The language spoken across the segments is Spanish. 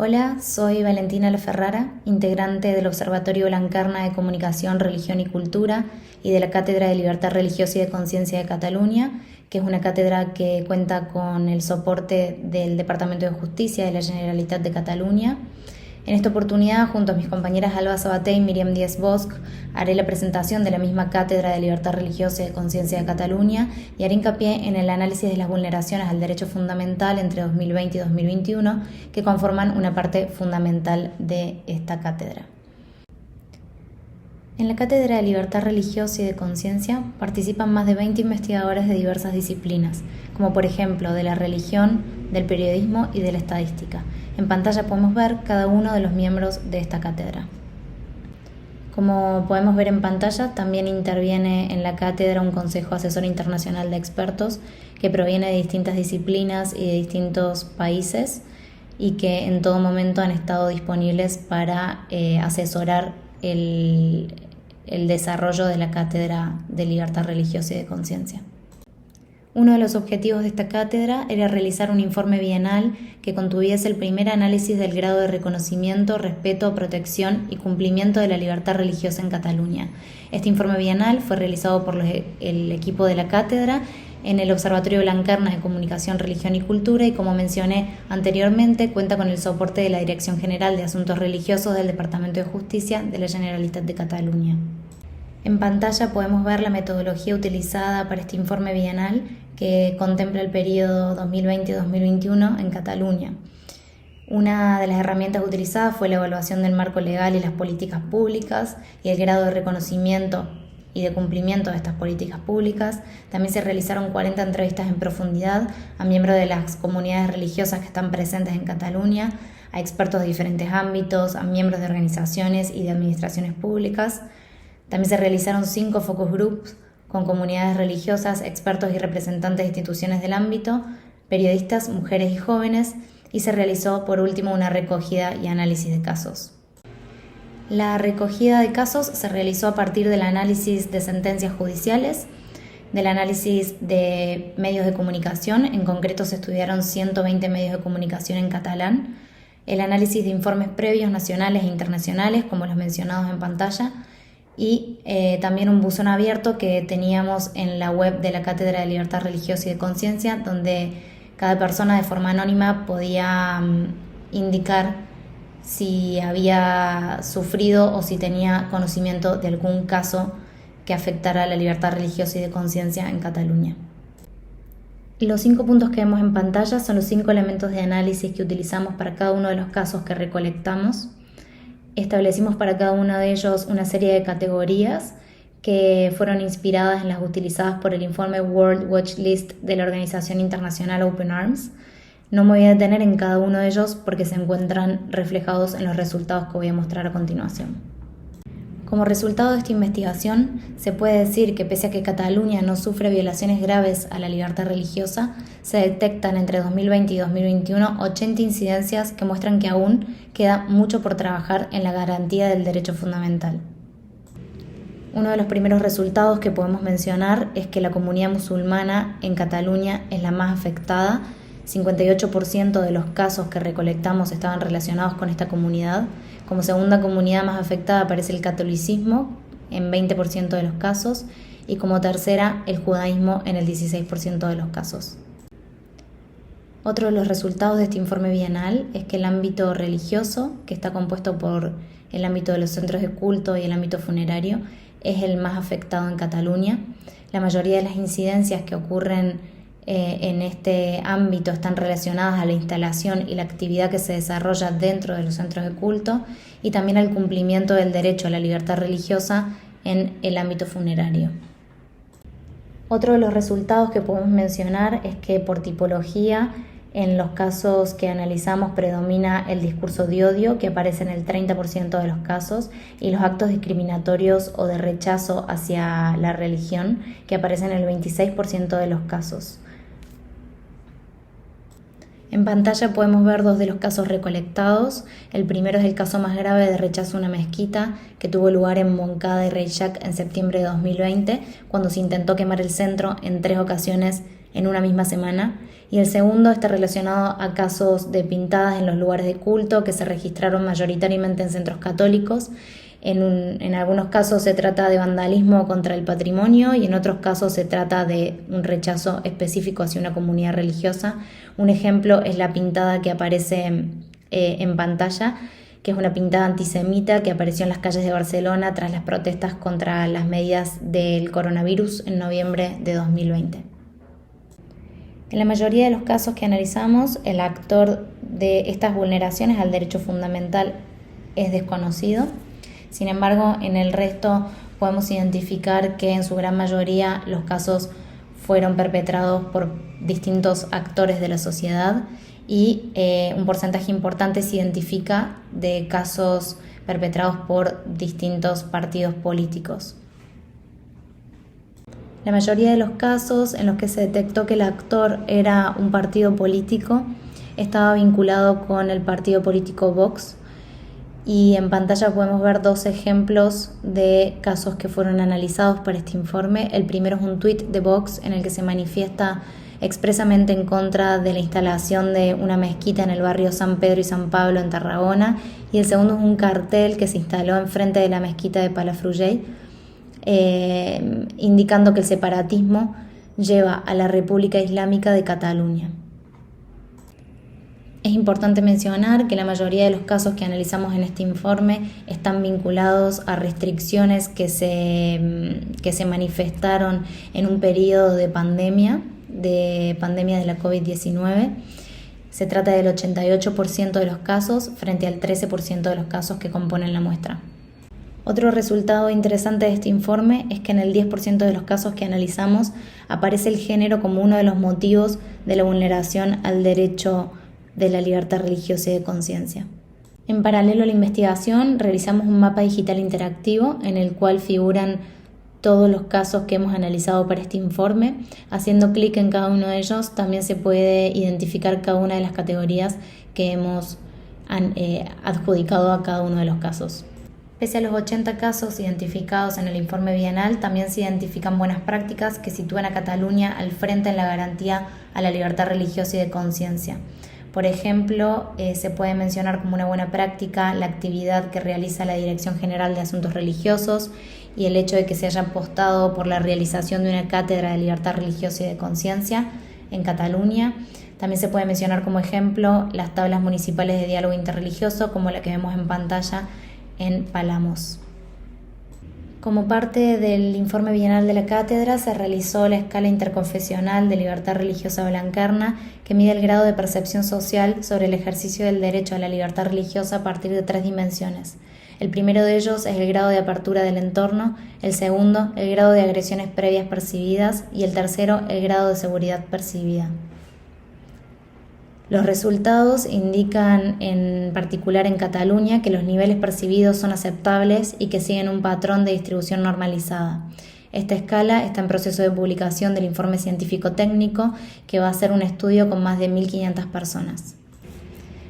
Hola, soy Valentina Leferrara, integrante del Observatorio Blanquerna de Comunicación, Religión y Cultura y de la Cátedra de Libertad Religiosa y de Conciencia de Cataluña, que es una cátedra que cuenta con el soporte del Departamento de Justicia de la Generalitat de Cataluña. En esta oportunidad, junto a mis compañeras Alba Sabaté y Míriam Díez Bosch, haré la presentación de la misma Cátedra de Libertad Religiosa y de Conciencia de Cataluña y haré hincapié en el análisis de las vulneraciones al derecho fundamental entre 2020 y 2021 que conforman una parte fundamental de esta cátedra. En la Cátedra de Libertad Religiosa y de Conciencia participan más de 20 investigadores de diversas disciplinas, como por ejemplo de la religión, del periodismo y de la estadística. En pantalla podemos ver cada uno de los miembros de esta cátedra. Como podemos ver en pantalla, también interviene en la cátedra un consejo asesor internacional de expertos que proviene de distintas disciplinas y de distintos países y que en todo momento han estado disponibles para asesorar el desarrollo de la Cátedra de Libertad Religiosa y de Conciencia. Uno de los objetivos de esta cátedra era realizar un informe bienal que contuviese el primer análisis del grado de reconocimiento, respeto, protección y cumplimiento de la libertad religiosa en Cataluña. Este informe bienal fue realizado por el equipo de la cátedra en el Observatorio Blanquerna de Comunicación, Religión y Cultura y, como mencioné anteriormente, cuenta con el soporte de la Dirección General de Asuntos Religiosos del Departamento de Justicia de la Generalitat de Cataluña. En pantalla podemos ver la metodología utilizada para este informe bienal que contempla el periodo 2020-2021 en Cataluña. Una de las herramientas utilizadas fue la evaluación del marco legal y las políticas públicas y el grado de reconocimiento y de cumplimiento de estas políticas públicas. También se realizaron 40 entrevistas en profundidad a miembros de las comunidades religiosas que están presentes en Cataluña, a expertos de diferentes ámbitos, a miembros de organizaciones y de administraciones públicas. También se realizaron 5 focus groups con comunidades religiosas, expertos y representantes de instituciones del ámbito, periodistas, mujeres y jóvenes, y se realizó por último una recogida y análisis de casos. La recogida de casos se realizó a partir del análisis de sentencias judiciales, del análisis de medios de comunicación, en concreto se estudiaron 120 medios de comunicación en catalán, el análisis de informes previos nacionales e internacionales, como los mencionados en pantalla, y también un buzón abierto que teníamos en la web de la Cátedra de Libertad Religiosa y de Conciencia, donde cada persona de forma anónima podía indicar si había sufrido o si tenía conocimiento de algún caso que afectara a la libertad religiosa y de conciencia en Cataluña. Los 5 puntos que vemos en pantalla son los 5 elementos de análisis que utilizamos para cada uno de los casos que recolectamos. Establecimos para cada uno de ellos una serie de categorías que fueron inspiradas en las utilizadas por el informe World Watch List de la organización internacional Open Arms. No me voy a detener en cada uno de ellos porque se encuentran reflejados en los resultados que voy a mostrar a continuación. Como resultado de esta investigación, se puede decir que pese a que Cataluña no sufre violaciones graves a la libertad religiosa, se detectan entre 2020 y 2021 80 incidencias que muestran que aún queda mucho por trabajar en la garantía del derecho fundamental. Uno de los primeros resultados que podemos mencionar es que la comunidad musulmana en Cataluña es la más afectada. 58% de los casos que recolectamos estaban relacionados con esta comunidad. Como segunda comunidad más afectada aparece el catolicismo en 20% de los casos y como tercera el judaísmo en el 16% de los casos. Otro de los resultados de este informe bienal es que el ámbito religioso, que está compuesto por el ámbito de los centros de culto y el ámbito funerario, es el más afectado en Cataluña. La mayoría de las incidencias que ocurren en este ámbito están relacionadas a la instalación y la actividad que se desarrolla dentro de los centros de culto y también al cumplimiento del derecho a la libertad religiosa en el ámbito funerario. Otro de los resultados que podemos mencionar es que por tipología en los casos que analizamos predomina el discurso de odio, que aparece en el 30% de los casos, y los actos discriminatorios o de rechazo hacia la religión, que aparecen en el 26% de los casos. En pantalla podemos ver 2 de los casos recolectados. El primero es el caso más grave de rechazo a una mezquita que tuvo lugar en Montcada y Reixac en septiembre de 2020, cuando se intentó quemar el centro en 3 ocasiones en una misma semana, y el segundo está relacionado a casos de pintadas en los lugares de culto que se registraron mayoritariamente en centros católicos. En algunos casos se trata de vandalismo contra el patrimonio y en otros casos se trata de un rechazo específico hacia una comunidad religiosa. Un ejemplo es la pintada que aparece en pantalla, que es una pintada antisemita que apareció en las calles de Barcelona tras las protestas contra las medidas del coronavirus en noviembre de 2020. En la mayoría de los casos que analizamos, el actor de estas vulneraciones al derecho fundamental es desconocido. Sin embargo, en el resto podemos identificar que en su gran mayoría los casos fueron perpetrados por distintos actores de la sociedad y un porcentaje importante se identifica de casos perpetrados por distintos partidos políticos. La mayoría de los casos en los que se detectó que el actor era un partido político estaba vinculado con el partido político Vox, y en pantalla podemos ver dos ejemplos de casos que fueron analizados para este informe. El primero es un tuit de Vox en el que se manifiesta expresamente en contra de la instalación de una mezquita en el barrio San Pedro y San Pablo en Tarragona, y el segundo es un cartel que se instaló enfrente de la mezquita de Palafrugell, indicando que el separatismo lleva a la República Islámica de Cataluña. Es importante mencionar que la mayoría de los casos que analizamos en este informe están vinculados a restricciones que se manifestaron en un periodo de pandemia de la COVID-19. Se trata del 88% de los casos frente al 13% de los casos que componen la muestra. Otro resultado interesante de este informe es que en el 10% de los casos que analizamos aparece el género como uno de los motivos de la vulneración al derecho de la libertad religiosa y de conciencia. En paralelo a la investigación, realizamos un mapa digital interactivo en el cual figuran todos los casos que hemos analizado para este informe. Haciendo clic en cada uno de ellos, también se puede identificar cada una de las categorías que hemos adjudicado a cada uno de los casos. Pese a los 80 casos identificados en el informe bienal, también se identifican buenas prácticas que sitúan a Cataluña al frente en la garantía a la libertad religiosa y de conciencia. Por ejemplo, se puede mencionar como una buena práctica la actividad que realiza la Dirección General de Asuntos Religiosos y el hecho de que se haya apostado por la realización de una cátedra de libertad religiosa y de conciencia en Cataluña. También se puede mencionar como ejemplo las tablas municipales de diálogo interreligioso, como la que vemos en pantalla en Palamos. Como parte del informe bienal de la cátedra, se realizó la escala interconfesional de libertad religiosa blanquerna, que mide el grado de percepción social sobre el ejercicio del derecho a la libertad religiosa a partir de 3 dimensiones. El primero de ellos es el grado de apertura del entorno, el segundo, el grado de agresiones previas percibidas, y el tercero, el grado de seguridad percibida. Los resultados indican, en particular en Cataluña, que los niveles percibidos son aceptables y que siguen un patrón de distribución normalizada. Esta escala está en proceso de publicación del informe científico técnico, que va a ser un estudio con más de 1.500 personas.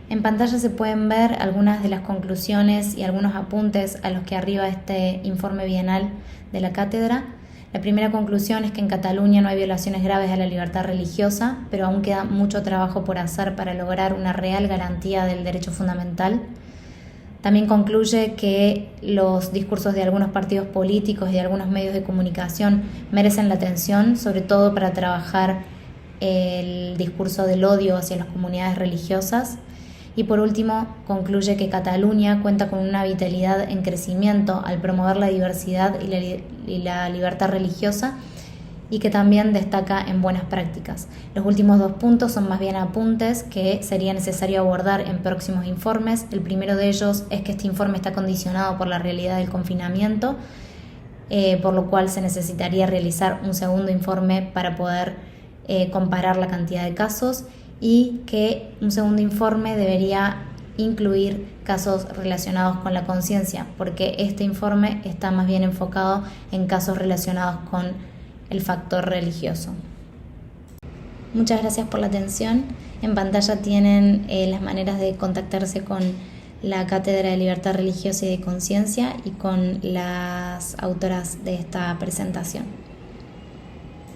En pantalla se pueden ver algunas de las conclusiones y algunos apuntes a los que arriba este informe bienal de la cátedra. La primera conclusión es que en Cataluña no hay violaciones graves a la libertad religiosa, pero aún queda mucho trabajo por hacer para lograr una real garantía del derecho fundamental. También concluye que los discursos de algunos partidos políticos y de algunos medios de comunicación merecen la atención, sobre todo para trabajar el discurso del odio hacia las comunidades religiosas. Y por último, concluye que Cataluña cuenta con una vitalidad en crecimiento al promover la diversidad y la libertad religiosa, y que también destaca en buenas prácticas. Los últimos 2 puntos son más bien apuntes que sería necesario abordar en próximos informes. El primero de ellos es que este informe está condicionado por la realidad del confinamiento, por lo cual se necesitaría realizar un segundo informe para poder comparar la cantidad de casos, y que un segundo informe debería incluir casos relacionados con la conciencia, porque este informe está más bien enfocado en casos relacionados con el factor religioso. Muchas gracias por la atención. En pantalla tienen las maneras de contactarse con la Cátedra de Libertad Religiosa y de Conciencia y con las autoras de esta presentación.